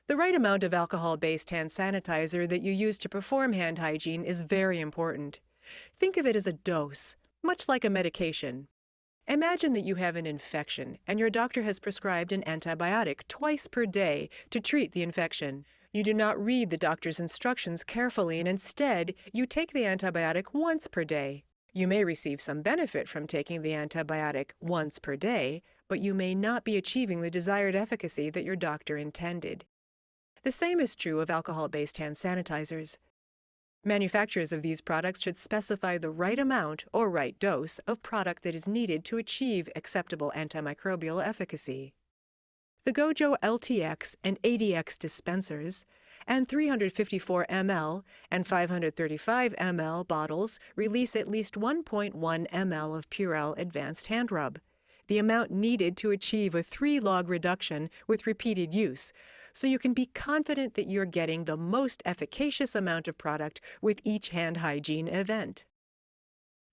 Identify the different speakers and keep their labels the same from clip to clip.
Speaker 1: The right amount of alcohol-based hand sanitizer that you use to perform hand hygiene is very important. Think of it as a dose, much like a medication. Imagine that you have an infection and your doctor has prescribed an antibiotic twice per day to treat the infection. You do not read the doctor's instructions carefully and instead you take the antibiotic once per day. You may receive some benefit from taking the antibiotic once per day, but you may not be achieving the desired efficacy that your doctor intended. The same is true of alcohol-based hand sanitizers. Manufacturers of these products should specify the right amount or right dose of product that is needed to achieve acceptable antimicrobial efficacy. The Gojo LTX and ADX dispensers and 354 ml and 535 ml bottles release at least 1.1 ml of Purell Advanced Hand Rub, the amount needed to achieve a 3-log reduction with repeated use, so you can be confident that you're getting the most efficacious amount of product with each hand hygiene event.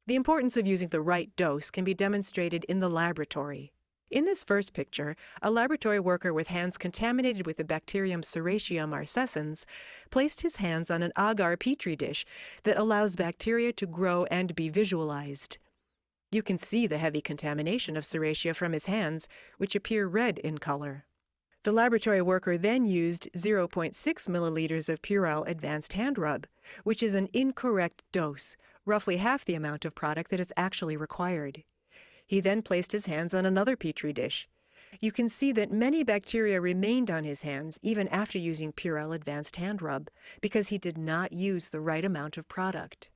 Speaker 1: The importance of using the right dose can be demonstrated in the laboratory. In this first picture, a laboratory worker with hands contaminated with the bacterium Serratia marcescens placed his hands on an agar petri dish that allows bacteria to grow and be visualized. You can see the heavy contamination of Serratia from his hands, which appear red in color. The laboratory worker then used 0.6 milliliters of Purell Advanced Hand Rub, which is an incorrect dose, roughly half the amount of product that is actually required. He then placed his hands on another petri dish. You can see that many bacteria remained on his hands even after using Purell Advanced Hand Rub because he did not use the right amount of product.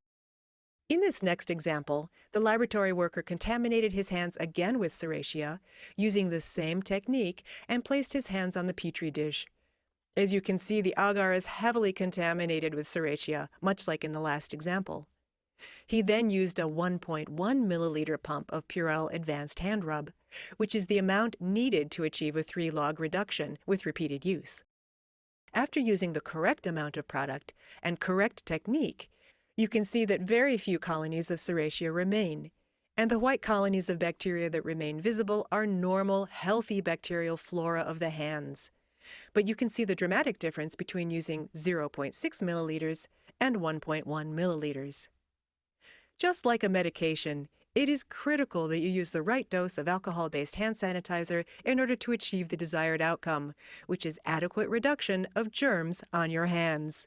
Speaker 1: In this next example, the laboratory worker contaminated his hands again with Serratia, using the same technique, and placed his hands on the petri dish. As you can see, the agar is heavily contaminated with Serratia, much like in the last example. He then used a 1.1 milliliter pump of Purell Advanced Hand Rub, which is the amount needed to achieve a 3-log reduction with repeated use. After using the correct amount of product and correct technique, you can see that very few colonies of Serratia remain, and the white colonies of bacteria that remain visible are normal, healthy bacterial flora of the hands. But you can see the dramatic difference between using 0.6 milliliters and 1.1 milliliters. Just like a medication, it is critical that you use the right dose of alcohol-based hand sanitizer in order to achieve the desired outcome, which is adequate reduction of germs on your hands.